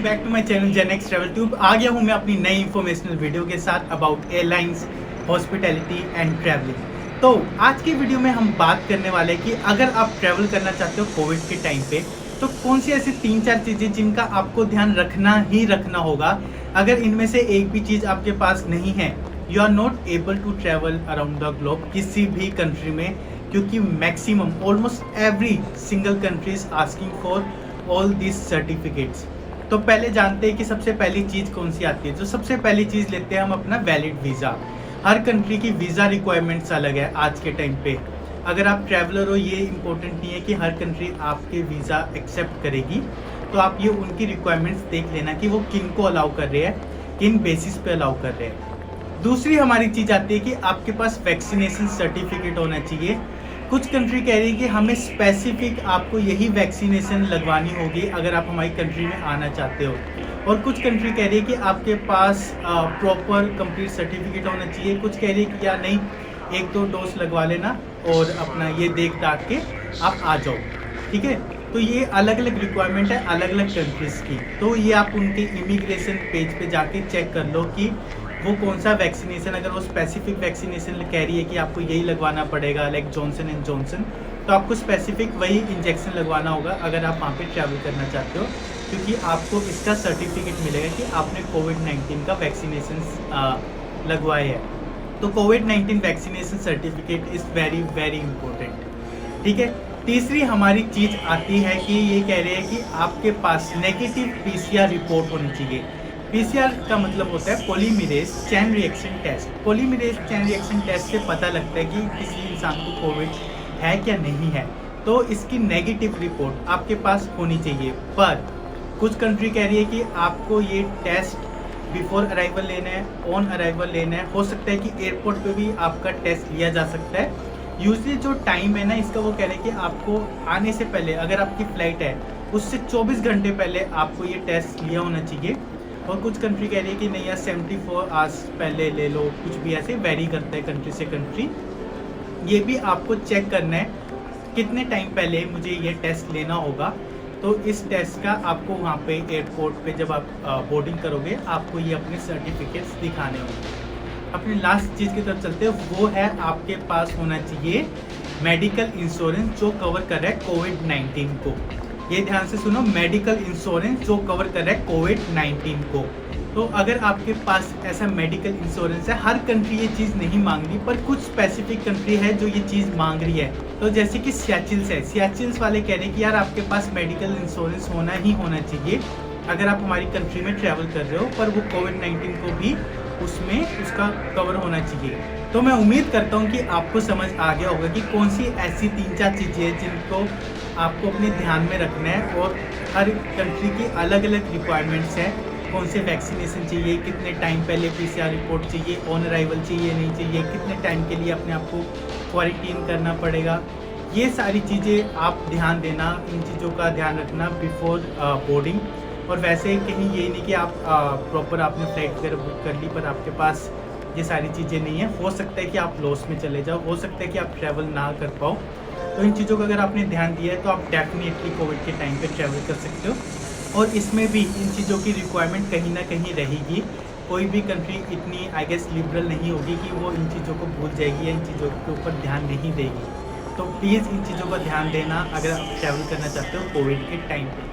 Welcome back to my channel Genex travel tube. आ गया हूँ मैं अपनी नई इंफॉर्मेशनल वीडियो के साथ about airlines, hospitality and travelling. तो आज की वीडियो में हम बात करने वाले हैं कि अगर आप ट्रैवल करना चाहते हो कोविड के टाइम पे, तो कौन सी ऐसी 3-4 चीज़ें जिनका आपको ध्यान रखना ही रखना होगा। अगर इनमें से एक भी चीज़ आपके पास नहीं है, you are not able to travel around the globe किसी भी कंट्री में, क्योंकि maximum almost every single country is asking for all this certificates. तो पहले जानते हैं कि सबसे पहली चीज़ कौन सी आती है। जो सबसे पहली चीज़ लेते हैं हम अपना वैलिड वीज़ा। हर कंट्री की वीज़ा रिक्वायरमेंट्स अलग है आज के टाइम पे। अगर आप ट्रैवलर हो, ये इंपॉर्टेंट नहीं है कि हर कंट्री आपके वीज़ा एक्सेप्ट करेगी, तो आप ये उनकी रिक्वायरमेंट्स देख लेना कि वो किन को अलाउ कर रहे हैं, किन बेसिस पे अलाउ कर रहे हैं। दूसरी हमारी चीज़ आती है कि आपके पास वैक्सीनेशन सर्टिफिकेट होना चाहिए। कुछ कंट्री कह रही है कि हमें स्पेसिफिक आपको यही वैक्सीनेशन लगवानी होगी अगर आप हमारी कंट्री में आना चाहते हो, और कुछ कंट्री कह रही है कि आपके पास प्रॉपर कंप्लीट सर्टिफिकेट होना चाहिए। कुछ कह रही है कि या नहीं, 1-2 डोज लगवा लेना और अपना ये देख दाख के आप आ जाओ, ठीक है। तो ये अलग अलग रिक्वायरमेंट है अलग अलग कंट्रीज़ की। तो ये आप उनके इमिग्रेशन पेज पे जाके चेक कर लो कि वो कौन सा वैक्सीनेशन, अगर वो स्पेसिफिक वैक्सीनेशन कह रही है कि आपको यही लगवाना पड़ेगा लाइक जॉनसन एंड जॉनसन, तो आपको स्पेसिफिक वही इंजेक्शन लगवाना होगा अगर आप वहाँ पे ट्रैवल करना चाहते हो, क्योंकि आपको इसका सर्टिफिकेट मिलेगा कि आपने कोविड-19 का वैक्सीनेशन लगवाए है। तो कोविड-19 vaccination certificate is very very important, ठीक है। तीसरी हमारी चीज़ आती है कि ये कह रहे हैं कि आपके पास नेगेटिव पीसीआर रिपोर्ट होनी चाहिए। पीसीआर का मतलब होता है polymerase chain reaction test. Polymerase chain reaction test से पता लगता है कि किसी इंसान को कोविड है क्या नहीं है, तो इसकी नेगेटिव रिपोर्ट आपके पास होनी चाहिए। पर कुछ कंट्री कह रही है कि आपको ये टेस्ट बिफोर अराइवल लेना है, ऑन अराइवल लेना है। हो सकता है कि एयरपोर्ट पे भी आपका टेस्ट लिया जा सकता है। यूजली जो टाइम है ना इसका, वो कह रहे हैं कि आपको आने से पहले, अगर आपकी फ़्लाइट है उससे 24 घंटे पहले आपको ये टेस्ट लिया होना चाहिए। और कुछ कंट्री कह रही है कि नहीं यार 74 आवर्स पहले ले लो, कुछ भी ऐसे वेरी करता है कंट्री से कंट्री। ये भी आपको चेक करना है कितने टाइम पहले मुझे ये टेस्ट लेना होगा। तो इस टेस्ट का आपको वहाँ पे एयरपोर्ट पे जब आप बोर्डिंग करोगे, आपको ये अपने सर्टिफिकेट्स दिखाने होंगे। अपनी लास्ट चीज़ की तरफ चलते हैं, वो है आपके पास होना चाहिए मेडिकल इंश्योरेंस जो कवर कर रहा है कोविड-19 को। ये ध्यान से सुनो, मेडिकल इंश्योरेंस जो कवर कर रहा है कोविड-19 को। तो अगर आपके पास ऐसा मेडिकल इंश्योरेंस है, हर कंट्री ये चीज़ नहीं मांग रही, पर कुछ स्पेसिफिक कंट्री है जो ये चीज़ मांग रही है। तो जैसे कि सियाचिल्स है, सियाचिल्स वाले कह रहे हैं कि यार आपके पास मेडिकल इंश्योरेंस होना ही होना चाहिए अगर आप हमारी कंट्री में ट्रैवल कर रहे हो, पर वो कोविड-19 को भी उसमें उसका कवर होना चाहिए। तो मैं उम्मीद करता हूँ कि आपको समझ आ गया होगा कि कौन सी ऐसी 3-4 चीज़ें हैं जिनको आपको अपने ध्यान में रखना है, और हर कंट्री की अलग अलग रिक्वायरमेंट्स हैं। कौन से वैक्सीनेशन चाहिए, कितने टाइम पहले पीसीआर रिपोर्ट चाहिए, ऑन अराइवल चाहिए नहीं चाहिए, कितने टाइम के लिए अपने आप को क्वारंटीन करना पड़ेगा। ये सारी चीज़ें आप ध्यान देना, इन चीज़ों का ध्यान रखना बिफोर बोर्डिंग। और वैसे कहीं ये नहीं कि आप प्रॉपर आपने फ्लाइट वगैरह बुक कर ली पर आपके पास ये सारी चीज़ें नहीं है। हो सकता है कि आप लॉस में चले जाओ, हो सकता है कि आप ट्रैवल ना कर पाओ। तो इन चीज़ों का अगर आपने ध्यान दिया है तो आप डेफिनेटली कोविड के टाइम पे ट्रैवल कर सकते हो। और इसमें भी इन चीज़ों की रिक्वायरमेंट कहीं ना कहीं रहेगी। कोई भी कंट्री इतनी आई गेस लिबरल नहीं होगी कि वो इन चीज़ों को भूल जाएगी या इन चीज़ों के ऊपर ध्यान नहीं देगी। तो प्लीज़ इन चीज़ों का ध्यान देना अगर आप ट्रैवल करना चाहते हो कोविड के टाइम पे।